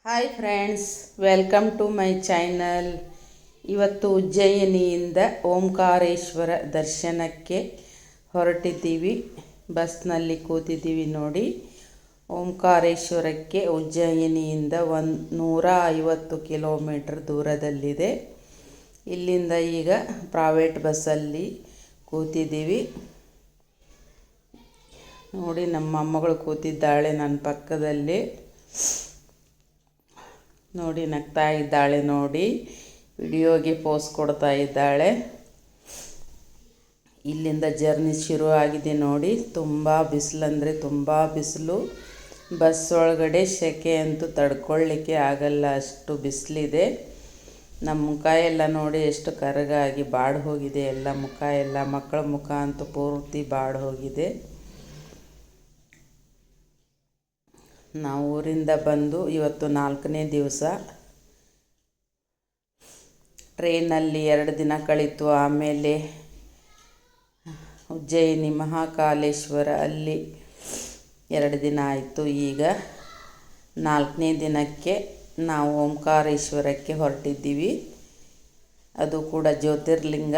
Hi friends, welcome to my channel. ಇವತ್ತು ಉಜ್ಜಯಿನಿಯಿಂದ ಓಂಕಾರೇಶ್ವರ ದರ್ಶನಕ್ಕೆ ಹೊರಟಿದ್ದೀವಿ. ಬಸ್ನಲ್ಲಿ ಕೂತಿದ್ದೀವಿ ನೋಡಿ. ಓಂಕಾರೇಶ್ವರಕ್ಕೆ ಉಜ್ಜಯಿನಿಯಿಂದ 150 ಕಿಲೋಮೀಟ್ರ್ ದೂರದಲ್ಲಿದೆ. ಇಲ್ಲಿಂದ ಈಗ ಪ್ರೈವೇಟ್ ಬಸ್ಸಲ್ಲಿ ಕೂತಿದ್ದೀವಿ ನೋಡಿ. ನಮ್ಮ ಮೊಮ್ಮಗಳು ಕೂತಿದ್ದಾಳೆ ನನ್ನ ಪಕ್ಕದಲ್ಲಿ ನೋಡಿ, ನಗ್ತಾ ಇದ್ದಾಳೆ ನೋಡಿ. ವಿಡಿಯೋಗೆ ಪೋಸ್ ಕೊಡ್ತಾ ಇದ್ದಾಳೆ. ಇಲ್ಲಿಂದ ಜರ್ನಿ ಶುರು ಆಗಿದೆ ನೋಡಿ. ತುಂಬ ಬಿಸಿಲಂದರೆ ತುಂಬ ಬಿಸಿಲು. ಬಸ್ ಒಳಗಡೆ ಸೆಕೆ ಅಂತೂ ತಡ್ಕೊಳ್ಳಿಕ್ಕೆ ಆಗಲ್ಲ, ಅಷ್ಟು ಬಿಸಿಲಿದೆ. ನಮ್ಮ ಮುಖ ಎಲ್ಲ ನೋಡಿ ಎಷ್ಟು ಕರಗಾಗಿ ಬಾಡಿ ಹೋಗಿದೆ ಎಲ್ಲ ಮುಖ ಎಲ್ಲ. ಮಕ್ಕಳ ಮುಖ ಅಂತೂ ಪೂರ್ತಿ ಬಾಡಿ ಹೋಗಿದೆ. ನಾವು ಊರಿಂದ ಬಂದು ಇವತ್ತು 4ನೇ ದಿವಸ. ಟ್ರೈನಲ್ಲಿ 2 ದಿನ ಕಳೀತು. ಆಮೇಲೆ ಉಜ್ಜಯಿನಿ ಮಹಾಕಾಲೇಶ್ವರ ಅಲ್ಲಿ 2 ದಿನ ಆಯಿತು. ಈಗ 4ನೇ ದಿನಕ್ಕೆ ನಾವು ಓಂಕಾರೇಶ್ವರಕ್ಕೆ ಹೊರಟಿದ್ದೀವಿ. ಅದು ಕೂಡ ಜ್ಯೋತಿರ್ಲಿಂಗ.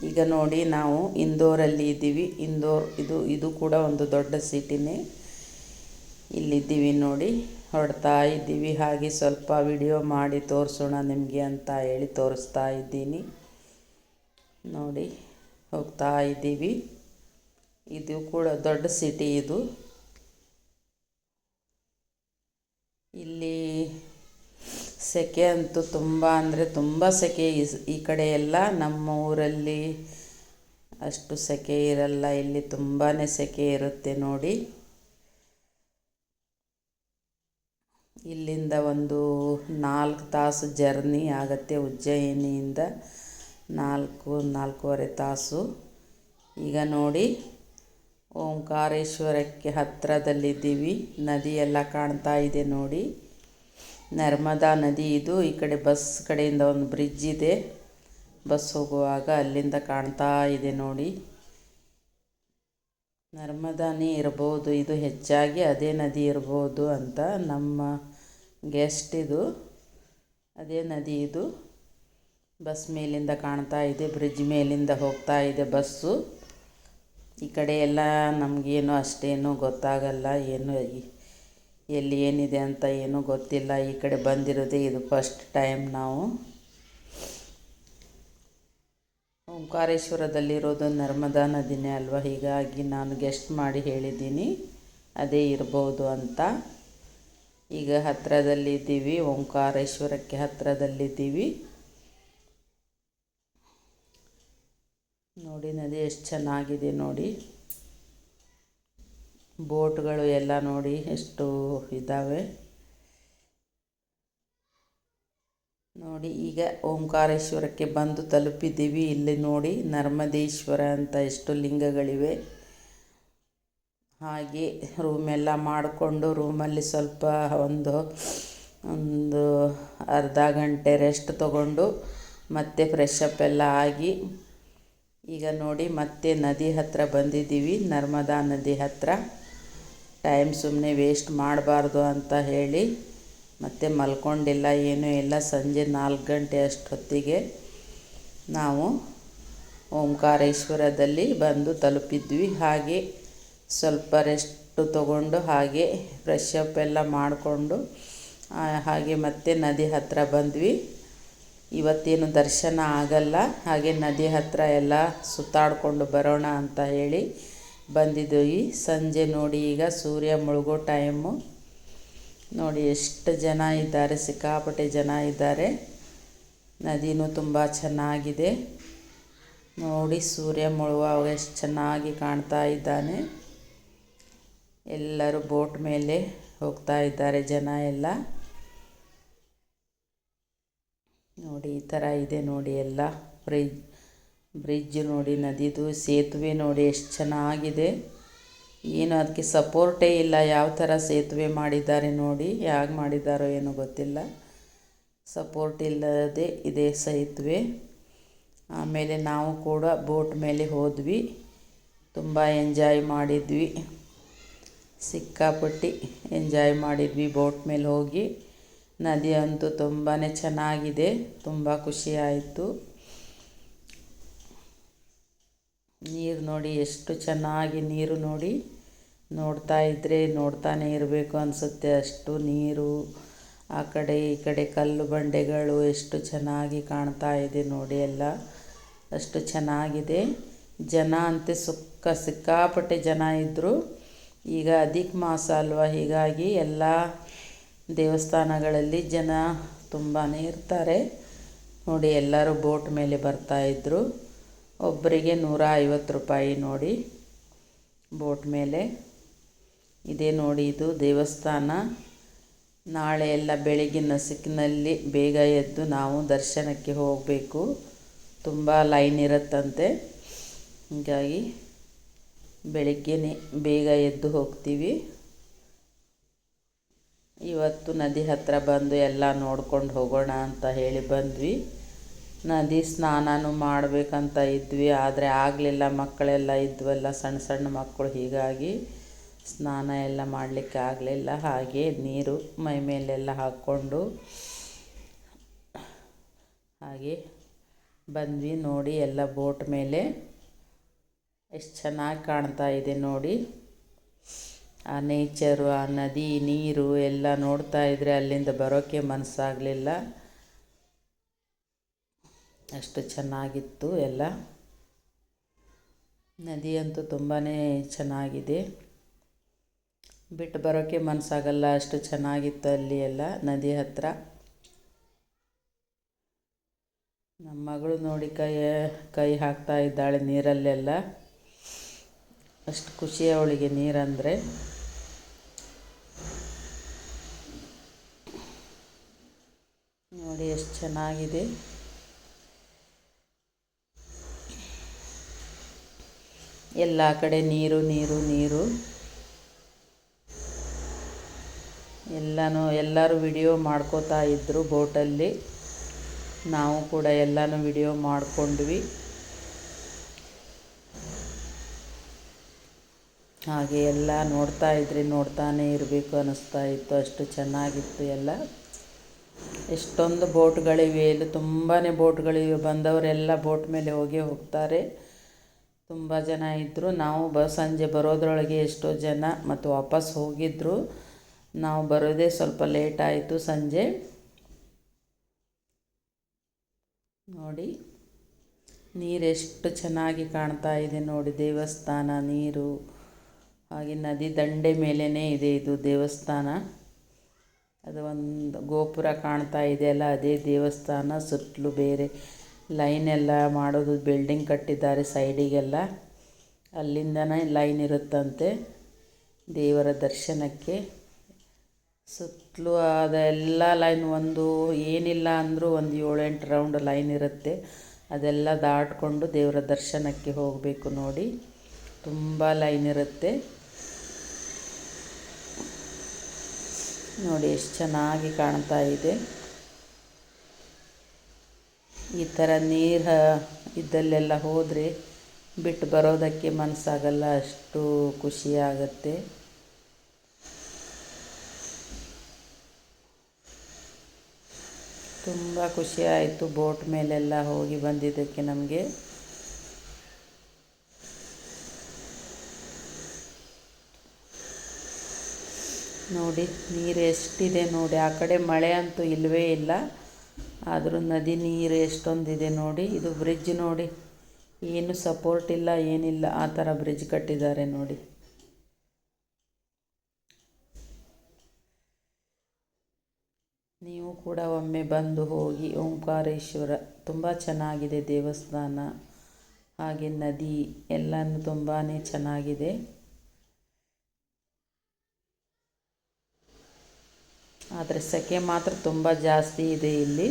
ಈಗ ನೋಡಿ, ನಾವು ಇಂದೋರಲ್ಲಿ ಇದ್ದೀವಿ. ಇದು ಕೂಡ ಒಂದು ದೊಡ್ಡ ಸಿಟಿನೇ. ಇಲ್ಲಿದ್ದೀವಿ ನೋಡಿ, ಹೊರಡ್ತಾ ಇದ್ದೀವಿ. ಹಾಗೆ ಸ್ವಲ್ಪ ವಿಡಿಯೋ ಮಾಡಿ ತೋರಿಸೋಣ ನಿಮಗೆ ಅಂತ ಹೇಳಿ ತೋರಿಸ್ತಾ ಇದ್ದೀನಿ ನೋಡಿ. ಹೋಗ್ತಾ ಇದ್ದೀವಿ. ಇದು ಕೂಡ ದೊಡ್ಡ ಸಿಟಿ. ಇದು ಇಲ್ಲಿ ಸೆಕೆ ಅಂತೂ ತುಂಬ ಅಂದರೆ ತುಂಬ ಸೆಕೆ. ಈ ಕಡೆ ಎಲ್ಲ ನಮ್ಮ ಊರಲ್ಲಿ ಅಷ್ಟು ಸೆಕೆ ಇರಲ್ಲ, ಇಲ್ಲಿ ತುಂಬಾ ಸೆಕೆ ಇರುತ್ತೆ ನೋಡಿ. ಇಲ್ಲಿಂದ ಒಂದು 4 ತಾಸು ಜರ್ನಿ ಆಗುತ್ತೆ. ಉಜ್ಜಯಿನಿಯಿಂದ 4-4.5 ತಾಸು. ಈಗ ನೋಡಿ, ಓಂಕಾರೇಶ್ವರಕ್ಕೆ ಹತ್ತಿರದಲ್ಲಿದ್ದೀವಿ. ನದಿ ಎಲ್ಲ ಕಾಣ್ತಾ ಇದೆ ನೋಡಿ, ನರ್ಮದಾ ನದಿ ಇದು. ಈ ಕಡೆ ಬಸ್ ಕಡೆಯಿಂದ ಒಂದು ಬ್ರಿಡ್ಜ್ ಇದೆ, ಬಸ್ ಹೋಗುವಾಗ ಅಲ್ಲಿಂದ ಕಾಣ್ತಾ ಇದೆ ನೋಡಿ. ನರ್ಮದಾನೇ ಇರ್ಬೋದು ಇದು, ಹೆಚ್ಚಾಗಿ ಅದೇ ನದಿ ಇರ್ಬೋದು ಅಂತ ನಮ್ಮ ಗೆಸ್ಟ್. ಇದು ಅದೇ ನದಿ ಇದು. ಬಸ್ ಮೇಲಿಂದ ಕಾಣ್ತಾ ಇದೆ, ಬ್ರಿಡ್ಜ್ ಮೇಲಿಂದ ಹೋಗ್ತಾ ಇದೆ ಬಸ್ಸು. ಈ ಕಡೆ ಎಲ್ಲ ನಮಗೇನು ಅಷ್ಟೇನು ಗೊತ್ತಾಗಲ್ಲ, ಏನು ಎಲ್ಲಿ ಏನಿದೆ ಅಂತ ಏನೂ ಗೊತ್ತಿಲ್ಲ. ಈ ಕಡೆ ಬಂದಿರೋದೇ ಇದು ಫಸ್ಟ್ ಟೈಮ್ ನಾವು. ಓಂಕಾರೇಶ್ವರದಲ್ಲಿರೋದು ನರ್ಮದಾ ನದಿನೇ ಅಲ್ವಾ, ಹೀಗಾಗಿ ನಾನು ಗೆಸ್ಟ್ ಮಾಡಿ ಹೇಳಿದ್ದೀನಿ ಅದೇ ಇರ್ಬೋದು ಅಂತ. ಈಗ ಹತ್ತಿರದಲ್ಲಿದ್ದೀವಿ, ಓಂಕಾರೇಶ್ವರಕ್ಕೆ ಹತ್ತಿರದಲ್ಲಿದ್ದೀವಿ ನೋಡಿ. ನದಿ ಎಷ್ಟು ಚೆನ್ನಾಗಿದೆ ನೋಡಿ. ಬೋಟ್ಗಳು ಎಲ್ಲ ನೋಡಿ ಎಷ್ಟು ಇದ್ದಾವೆ ನೋಡಿ. ಈಗ ಓಂಕಾರೇಶ್ವರಕ್ಕೆ ಬಂದು ತಲುಪಿದ್ದೀವಿ. ಇಲ್ಲಿ ನೋಡಿ, ನರ್ಮದೇಶ್ವರ ಅಂತ ಎಷ್ಟು ಲಿಂಗಗಳಿವೆ. ಹಾಗೆ ರೂಮೆಲ್ಲ ಮಾಡಿಕೊಂಡು ರೂಮಲ್ಲಿ ಸ್ವಲ್ಪ ಒಂದು ಅರ್ಧ ಗಂಟೆ ರೆಸ್ಟ್ ತಗೊಂಡು ಮತ್ತೆ ಫ್ರೆಶಪ್ ಎಲ್ಲ ಆಗಿ ಈಗ ನೋಡಿ ಮತ್ತೆ ನದಿ ಹತ್ತಿರ ಬಂದಿದ್ದೀವಿ, ನರ್ಮದಾ ನದಿ ಹತ್ತಿರ. ಟೈಮ್ ಸುಮ್ಮನೆ ವೇಸ್ಟ್ ಮಾಡಬಾರ್ದು ಅಂತ ಹೇಳಿ ಮತ್ತೆ ಮಲ್ಕೊಂಡಿಲ್ಲ, ಏನೂ ಇಲ್ಲ. ಸಂಜೆ 4 ಗಂಟೆ ಅಷ್ಟೊತ್ತಿಗೆ ನಾವು ಓಂಕಾರೇಶ್ವರದಲ್ಲಿ ಬಂದು ತಲುಪಿದ್ವಿ. ಹಾಗೆ ಸ್ವಲ್ಪ ರೆಸ್ಟು ತಗೊಂಡು ಹಾಗೆ ಫ್ರೆಶಪ್ ಎಲ್ಲ ಮಾಡಿಕೊಂಡು ಹಾಗೆ ಮತ್ತೆ ನದಿ ಹತ್ತಿರ ಬಂದ್ವಿ. ಇವತ್ತೇನು ದರ್ಶನ ಆಗಲ್ಲ, ಹಾಗೆ ನದಿ ಹತ್ತಿರ ಎಲ್ಲ ಸುತ್ತಾಡಿಕೊಂಡು ಬರೋಣ ಅಂತ ಹೇಳಿ ಬಂದಿದ್ದೀವಿ. ಸಂಜೆ ನೋಡಿ, ಈಗ ಸೂರ್ಯ ಮುಳುಗೋ ಟೈಮು ನೋಡಿ. ಎಷ್ಟು ಜನ ಇದ್ದಾರೆ, ಸಿಕ್ಕಾಪಟ್ಟೆ ಜನ ಇದ್ದಾರೆ. ನದಿನೂ ತುಂಬ ಚೆನ್ನಾಗಿದೆ ನೋಡಿ. ಸೂರ್ಯ ಮುಳುಗುವಾಗ ಎಷ್ಟು ಚೆನ್ನಾಗಿ ಕಾಣ್ತಾ ಇದ್ದಾನೆ. ಎಲ್ಲರೂ ಬೋಟ್ ಮೇಲೆ ಹೋಗ್ತಾ ಇದ್ದಾರೆ ಜನ ಎಲ್ಲ ನೋಡಿ. ಈ ಥರ ಇದೆ ನೋಡಿ ಎಲ್ಲ. ಬ್ರಿಡ್ಜ್ ನೋಡಿ, ನದಿದು ಸೇತುವೆ ನೋಡಿ ಎಷ್ಟು ಚೆನ್ನಾಗಿದೆ. ಏನು ಅದಕ್ಕೆ ಸಪೋರ್ಟೇ ಇಲ್ಲ, ಯಾವ ಥರ ಸೇತುವೆ ಮಾಡಿದ್ದಾರೆ ನೋಡಿ. ಹೇಗೆ ಮಾಡಿದ್ದಾರೋ ಏನೋ ಗೊತ್ತಿಲ್ಲ, ಸಪೋರ್ಟ್ ಇಲ್ಲದೆ ಇದೆ ಸೇತುವೆ. ಆಮೇಲೆ ನಾವು ಕೂಡ ಬೋಟ್ ಮೇಲೆ ಹೋದ್ವಿ, ತುಂಬ ಎಂಜಾಯ್ ಮಾಡಿದ್ವಿ. ಸಿಕ್ಕಾಪಟ್ಟಿ ಎಂಜಾಯ್ ಮಾಡಿದ್ವಿ ಬೋಟ್ ಮೇಲೆ ಹೋಗಿ. ನದಿ ಅಂತೂ ತುಂಬಾ ಚೆನ್ನಾಗಿದೆ, ತುಂಬ ಖುಷಿಯಾಯಿತು. ನೀರು ನೋಡಿ ಎಷ್ಟು ಚೆನ್ನಾಗಿ, ನೀರು ನೋಡಿ ನೋಡ್ತಾ ಇದ್ದರೆ ನೋಡ್ತಾನೆ ಇರಬೇಕು ಅನಿಸುತ್ತೆ, ಅಷ್ಟು ನೀರು. ಆ ಕಡೆ ಈ ಕಡೆ ಕಲ್ಲು ಬಂಡೆಗಳು ಎಷ್ಟು ಚೆನ್ನಾಗಿ ಕಾಣ್ತಾ ಇದೆ ನೋಡಿ, ಎಲ್ಲ ಅಷ್ಟು ಚೆನ್ನಾಗಿದೆ. ಜನ ಅಂತೆ ಸಿಕ್ಕಾಪಟ್ಟೆ ಜನ ಇದ್ದರು. ಈಗ ಅಧಿಕ ಮಾಸ ಅಲ್ವ, ಹೀಗಾಗಿ ಎಲ್ಲ ದೇವಸ್ಥಾನಗಳಲ್ಲಿ ಜನ ತುಂಬಾ ಇರ್ತಾರೆ ನೋಡಿ. ಎಲ್ಲರೂ ಬೋಟ್ ಮೇಲೆ ಬರ್ತಾಯಿದ್ರು. ಒಬ್ಬರಿಗೆ 150 ರೂಪಾಯಿ ನೋಡಿ ಬೋಟ್ ಮೇಲೆ. ಇದೇ ನೋಡಿ, ಇದು ದೇವಸ್ಥಾನ. ನಾಳೆ ಎಲ್ಲ ಬೆಳಗಿನ ನಸುಕಿನಲ್ಲಿ ಬೇಗ ಎದ್ದು ನಾವು ದರ್ಶನಕ್ಕೆ ಹೋಗಬೇಕು. ತುಂಬ ಲೈನ್ ಇರುತ್ತಂತೆ, ಹೀಗಾಗಿ ಬೆಳಗ್ಗೆನೇ ಬೇಗ ಎದ್ದು ಹೋಗ್ತೀವಿ. ಇವತ್ತು ನದಿ ಹತ್ತಿರ ಬಂದು ಎಲ್ಲ ನೋಡ್ಕೊಂಡು ಹೋಗೋಣ ಅಂತ ಹೇಳಿ ಬಂದ್ವಿ. ನದಿ ಸ್ನಾನನೂ ಮಾಡಬೇಕಂತ ಇದ್ವಿ, ಆದರೆ ಆಗಲಿಲ್ಲ, ಮಕ್ಕಳೆಲ್ಲ ಇದ್ವಲ್ಲ, ಸಣ್ಣ ಸಣ್ಣ ಮಕ್ಕಳು, ಹೀಗಾಗಿ ಸ್ನಾನ ಎಲ್ಲ ಮಾಡಲಿಕ್ಕೆ ಆಗಲಿಲ್ಲ. ಹಾಗೆ ನೀರು ಮೈ ಮೇಲೆಲ್ಲ ಹಾಕ್ಕೊಂಡು ಹಾಗೆ ಬಂದ್ವಿ ನೋಡಿ. ಎಲ್ಲ ಬೋಟ್ ಮೇಲೆ ಎಷ್ಟು ಚೆನ್ನಾಗಿ ಕಾಣ್ತಾ ಇದೆ ನೋಡಿ. ಆ ನೇಚರು, ಆ ನದಿ ನೀರು ಎಲ್ಲ ನೋಡ್ತಾ ಇದ್ದರೆ ಅಲ್ಲಿಂದ ಬರೋಕ್ಕೆ ಮನಸ್ಸಾಗಲಿಲ್ಲ, ಅಷ್ಟು ಚೆನ್ನಾಗಿತ್ತು ಎಲ್ಲ. ನದಿ ಅಂತೂ ತುಂಬಾ ಚೆನ್ನಾಗಿದೆ, ಬಿಟ್ಟು ಬರೋಕ್ಕೆ ಮನಸ್ಸಾಗಲ್ಲ, ಅಷ್ಟು ಚೆನ್ನಾಗಿತ್ತು ಅಲ್ಲಿ ಎಲ್ಲ ನದಿ ಹತ್ತಿರ. ನಮ್ಮ ಮಗಳು ನೋಡಿ ಕೈ ಹಾಕ್ತಾ ಇದ್ದಾಳೆ ನೀರಲ್ಲೆಲ್ಲ, ಅಷ್ಟು ಖುಷಿ ಅವಳಿಗೆ ನೀರಂದರೆ. ನೋಡಿ ಎಷ್ಟು ಚೆನ್ನಾಗಿದೆ. ಎಲ್ಲ ಕಡೆ ನೀರು ನೀರು ನೀರು. ಎಲ್ಲರೂ ವಿಡಿಯೋ ಮಾಡ್ಕೋತಾ ಇದ್ದರು ಬೋಟಲ್ಲಿ. ನಾವು ಕೂಡ ಎಲ್ಲನೂ ವಿಡಿಯೋ ಮಾಡಿಕೊಂಡ್ವಿ. ಹಾಗೆ ಎಲ್ಲ ನೋಡ್ತಾ ಇದ್ದರೆ ನೋಡ್ತಾನೇ ಇರಬೇಕು ಅನ್ನಿಸ್ತಾ ಇತ್ತು, ಅಷ್ಟು ಚೆನ್ನಾಗಿತ್ತು ಎಲ್ಲ. ಎಷ್ಟೊಂದು ಬೋಟ್ಗಳಿವೆ ಇಲ್ಲಿ, ತುಂಬಾ ಬೋಟ್ಗಳಿವೆ. ಬಂದವರೆಲ್ಲ ಬೋಟ್ ಮೇಲೆ ಹೋಗ್ತಾರೆ. ತುಂಬ ಜನ ಇದ್ದರು. ನಾವು ಸಂಜೆ ಬರೋದ್ರೊಳಗೆ ಎಷ್ಟೋ ಜನ ಮತ್ತು ವಾಪಸ್ ಹೋಗಿದ್ದರು. ನಾವು ಬರೋದೇ ಸ್ವಲ್ಪ ಲೇಟ್ ಆಯಿತು ಸಂಜೆ. ನೋಡಿ ನೀರು ಎಷ್ಟು ಚೆನ್ನಾಗಿ ಕಾಣ್ತಾ ಇದೆ ನೋಡಿ, ದೇವಸ್ಥಾನ, ನೀರು. ಹಾಗೆ ನದಿ ದಂಡೆ ಮೇಲೇ ಇದೆ ಇದು ದೇವಸ್ಥಾನ. ಅದು ಒಂದು ಗೋಪುರ ಕಾಣ್ತಾ ಇದೆಯಲ್ಲ, ಅದೇ ದೇವಸ್ಥಾನ. ಸುತ್ತಲೂ ಬೇರೆ ಲೈನ್ ಎಲ್ಲ ಮಾಡೋದು, ಬಿಲ್ಡಿಂಗ್ ಕಟ್ಟಿದ್ದಾರೆ ಸೈಡಿಗೆಲ್ಲ, ಅಲ್ಲಿಂದನೇ ಲೈನ್ ಇರುತ್ತಂತೆ ದೇವರ ದರ್ಶನಕ್ಕೆ. ಸುತ್ತಲೂ ಅದೆಲ್ಲ ಲೈನ್, ಒಂದು ಏನಿಲ್ಲ ಅಂದರೂ ಒಂದು 7-8 ರೌಂಡ್ ಲೈನ್ ಇರುತ್ತೆ. ಅದೆಲ್ಲ ದಾಟಿಕೊಂಡು ದೇವರ ದರ್ಶನಕ್ಕೆ ಹೋಗಬೇಕು ನೋಡಿ. ತುಂಬ ಲೈನ್ ಇರುತ್ತೆ ನೋಡಿ, ಎಷ್ಟು ಚೆನ್ನಾಗಿ ಕಾಣ್ತಾ ಇದೆ. ಈ ಥರ ನೀರು ಇದ್ದಲ್ಲೆಲ್ಲ ಹೋದರೆ ಬಿಟ್ಟು ಬರೋದಕ್ಕೆ ಮನಸ್ಸಾಗಲ್ಲ, ಅಷ್ಟು ಖುಷಿಯಾಗತ್ತೆ. ತುಂಬ ಖುಷಿಯಾಯಿತು ಬೋಟ್ ಮೇಲೆಲ್ಲ ಹೋಗಿ ಬಂದಿದ್ದಕ್ಕೆ ನಮಗೆ. ನೋಡಿ ನೀರು ಎಷ್ಟಿದೆ ನೋಡಿ. ಆ ಕಡೆ ಮಳೆ ಅಂತೂ ಇಲ್ಲವೇ ಇಲ್ಲ, ಆದರೂ ನದಿ ನೀರು ಎಷ್ಟೊಂದಿದೆ ನೋಡಿ. ಇದು ಬ್ರಿಡ್ಜ್ ನೋಡಿ, ಏನು ಸಪೋರ್ಟ್ ಇಲ್ಲ, ಏನಿಲ್ಲ, ಆ ಥರ ಬ್ರಿಡ್ಜ್ ಕಟ್ಟಿದ್ದಾರೆ ನೋಡಿ. ನೀವು ಕೂಡ ಒಮ್ಮೆ ಬಂದು ಹೋಗಿ. ಓಂಕಾರೇಶ್ವರ ತುಂಬ ಚೆನ್ನಾಗಿದೆ ದೇವಸ್ಥಾನ, ಹಾಗೆ ನದಿ ಎಲ್ಲನೂ ತುಂಬಾ ಚೆನ್ನಾಗಿದೆ. ಆದರೆ ಸೆಕೆ ಮಾತ್ರ ತುಂಬ ಜಾಸ್ತಿ ಇದೆ ಇಲ್ಲಿ.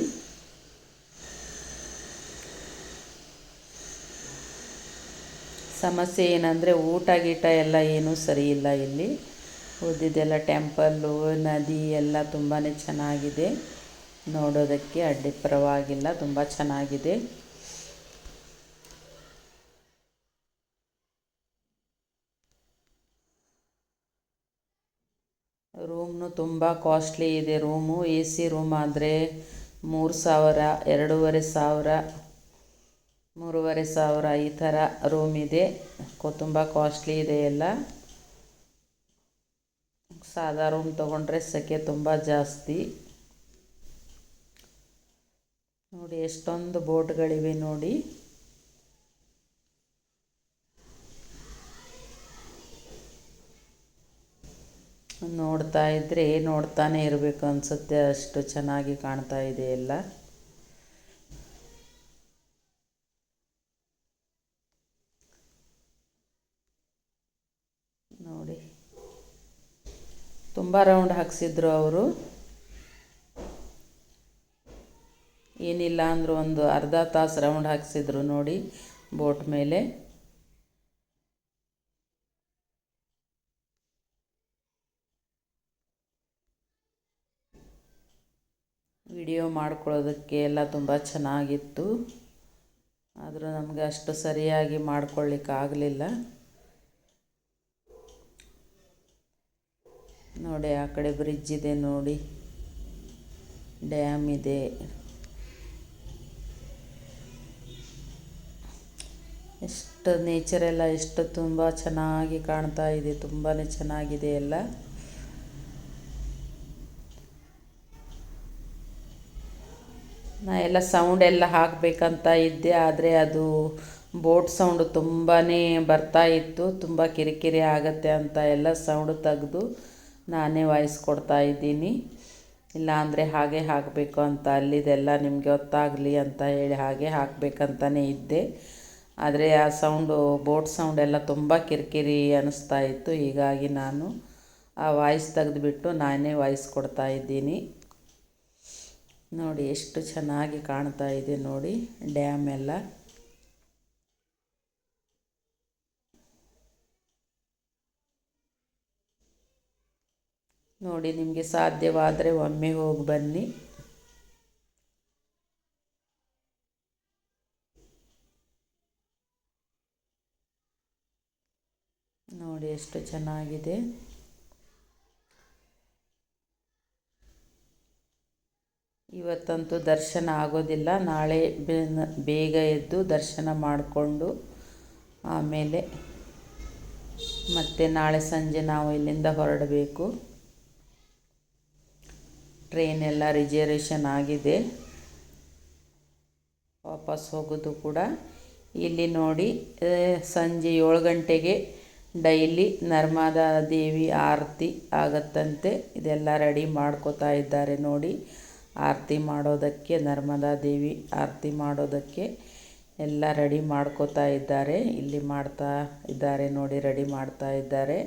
ಸಮಸ್ಯೆ ಏನಂದರೆ ಊಟ ಗೀಟ ಎಲ್ಲ ಏನೂ ಸರಿ ಇಲ್ಲ ಇಲ್ಲಿ. ಉಳಿದಿದ್ದೆಲ್ಲ ಟೆಂಪಲ್ಲು, ನದಿ ಎಲ್ಲ ತುಂಬಾ ಚೆನ್ನಾಗಿದೆ ನೋಡೋದಕ್ಕೆ. ಅಡ್ಡಿ ಪರವಾಗಿಲ್ಲ, ತುಂಬ ಚೆನ್ನಾಗಿದೆ. ರೂಮ್ನು ತುಂಬ ಕಾಸ್ಟ್ಲಿ ಇದೆ ರೂಮು. ಎ ಸಿ ರೂಮ್ ಆದರೆ 3,000, 2,500, 3,500 ಈ ಥರ ರೂಮ್ ಇದೆ. ತುಂಬ ಕಾಸ್ಟ್ಲಿ ಇದೆ ಎಲ್ಲ. ಸಾದಾ ರೂಮ್ ತೊಗೊಂಡ್ರೆ ಸೆಕೆ ತುಂಬ ಜಾಸ್ತಿ. ನೋಡಿ ಎಷ್ಟೊಂದು ಬೋಟ್ಗಳಿವೆ ನೋಡಿ. ನೋಡ್ತಾ ಇದ್ದರೆ ನೋಡ್ತಾನೆ ಇರಬೇಕು ಅನಿಸುತ್ತೆ, ಅಷ್ಟು ಚೆನ್ನಾಗಿ ಕಾಣ್ತಾ ಇದೆ ಎಲ್ಲ. ನೋಡಿ ತುಂಬ ರೌಂಡ್ ಹಾಕ್ಸಿದ್ರು ಅವರು. ಏನಿಲ್ಲ ಅಂದರೂ ಒಂದು ಅರ್ಧ ತಾಸು ರೌಂಡ್ ಹಾಕ್ಸಿದ್ರು ನೋಡಿ ಬೋಟ್ ಮೇಲೆ. ವಿಡಿಯೋ ಮಾಡ್ಕೊಳ್ಳೋದಕ್ಕೆ ಎಲ್ಲ ತುಂಬ ಚೆನ್ನಾಗಿತ್ತು. ಆದರೂ ನಮಗೆ ಅಷ್ಟು ಸರಿಯಾಗಿ ಮಾಡ್ಕೊಳ್ಳಿಕ್ಕಾಗಲಿಲ್ಲ. ನೋಡಿ ಆ ಕಡೆ ಬ್ರಿಡ್ಜ್ ಇದೆ ನೋಡಿ, ಡ್ಯಾಮ್ ಇದೆ. ಎಷ್ಟು ನೇಚರೆಲ್ಲ ಎಷ್ಟು ತುಂಬ ಚೆನ್ನಾಗಿ ಕಾಣ್ತಾ ಇದೆ, ತುಂಬಾ ಚೆನ್ನಾಗಿದೆ ಎಲ್ಲ. ನಾ ಎಲ್ಲ ಸೌಂಡ್ ಎಲ್ಲ ಹಾಕಬೇಕಂತ ಇದ್ದೆ, ಆದರೆ ಅದು ಬೋಟ್ ಸೌಂಡು ತುಂಬಾ ಬರ್ತಾ ಇತ್ತು. ತುಂಬ ಕಿರಿಕಿರಿ ಆಗುತ್ತೆ ಅಂತ ಎಲ್ಲ ಸೌಂಡ್ ತೆಗೆದು ನಾನೇ ವಾಯ್ಸ್ ಕೊಡ್ತಾ ಇದ್ದೀನಿ. ಇಲ್ಲಾಂದರೆ ಹಾಗೆ ಹಾಕಬೇಕು ಅಂತ ಅಲ್ಲಿದೆಲ್ಲ ನಿಮಗೆ ಗೊತ್ತಾಗಲಿ ಅಂತ ಹೇಳಿ ಹಾಗೆ ಹಾಕಬೇಕಂತಲೇ ಇದ್ದೆ. ಆದರೆ ಆ ಸೌಂಡು ಬೋಟ್ ಸೌಂಡ್ ಎಲ್ಲ ತುಂಬ ಕಿರಿಕಿರಿ ಅನ್ನಿಸ್ತಾ ಇತ್ತು. ಹೀಗಾಗಿ ನಾನು ಆ ವಾಯ್ಸ್ ತೆಗೆದುಬಿಟ್ಟು ನಾನೇ ವಾಯ್ಸ್ ಕೊಡ್ತಾ ಇದ್ದೀನಿ. ನೋಡಿ ಎಷ್ಟು ಚೆನ್ನಾಗಿ ಕಾಣ್ತಾ ಇದೆ ನೋಡಿ ಡ್ಯಾಮ್ ಎಲ್ಲ. ನೋಡಿ ನಿಮಗೆ ಸಾಧ್ಯವಾದರೆ ಒಮ್ಮೆ ಹೋಗಿ ಬನ್ನಿ. ನೋಡಿ ಎಷ್ಟು ಚೆನ್ನಾಗಿದೆ. ಇವತ್ತಂತೂ ದರ್ಶನ ಆಗೋದಿಲ್ಲ. ನಾಳೆ ಬೇಗ ಎದ್ದು ದರ್ಶನ ಮಾಡಿಕೊಂಡು ಆಮೇಲೆ ಮತ್ತೆ ನಾಳೆ ಸಂಜೆ ನಾವು ಇಲ್ಲಿಂದ ಹೊರಡಬೇಕು. ಟ್ರೈನ್ ಎಲ್ಲ ರಿಸರ್ವೇಷನ್ ಆಗಿದೆ. ವಾಪಸ್ ಹೋಗೋದು ಕೂಡ. ಇಲ್ಲಿ ನೋಡಿ ಸಂಜೆ 7 ಗಂಟೆಗೆ ಡೈಲಿ ನರ್ಮದಾ ದೇವಿ ಆರತಿ ಆಗತ್ತಂತೆ. ಇದೆಲ್ಲ ರೆಡಿ ಮಾಡ್ಕೋತಾ ಇದ್ದಾರೆ ನೋಡಿ. ಆರತಿ ಮಾಡೋದಕ್ಕೆ, ನರ್ಮದಾ ದೇವಿ ಆರತಿ ಮಾಡೋದಕ್ಕೆ ಎಲ್ಲ ರೆಡಿ ಮಾಡ್ಕೋತಾ ಇದ್ದಾರೆ. ಇಲ್ಲಿ ಮಾಡ್ತಾ ಇದ್ದಾರೆ ನೋಡಿ, ರೆಡಿ ಮಾಡ್ತಾ ಇದ್ದಾರೆ.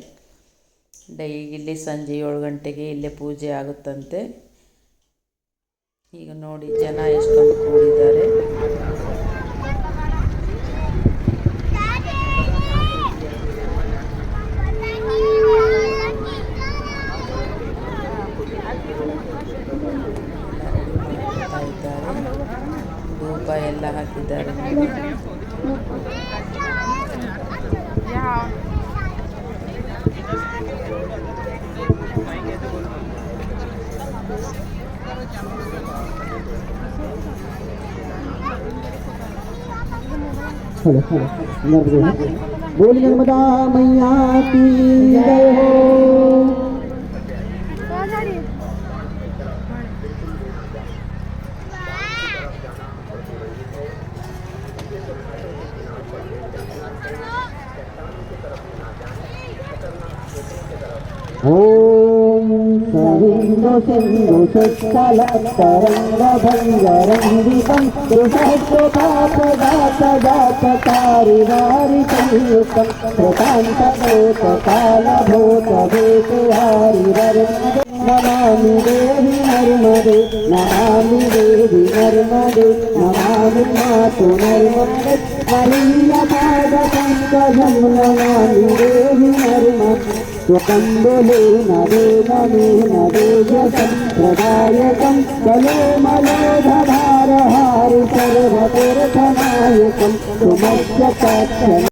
ಡೈಲಿ ಸಂಜೆ 7 ಗಂಟೆಗೆ ಇಲ್ಲೇ ಪೂಜೆ ಆಗುತ್ತಂತೆ. ಈಗ ನೋಡಿ ಜನ ಎಷ್ಟೊಂದು ಕೂಡಿದ್ದಾರೆ. ಧೂಪ ಎಲ್ಲ ಹಾಕಿದ್ದಾರೆ. बोल नर्मदा मैया की जय हो। ओम सविंदु सिंधु सुत्तल तरंग भंगरंगितं दुष्टपापदात दातकारी वारि संयुतं प्रतांत भूत काल भूत भेतहारि वरमदे नमामि देवी नर्मदे नमामि देवी नर्मदे नमामि मातु नर्मदे मलिनपाद पंकजं नमामि देवी नर्मदे स्वकंबले नदे नमे नदे संप्रदायकं कलो मलोधभार हारि सर्वतीर्थनायकं सुमस्य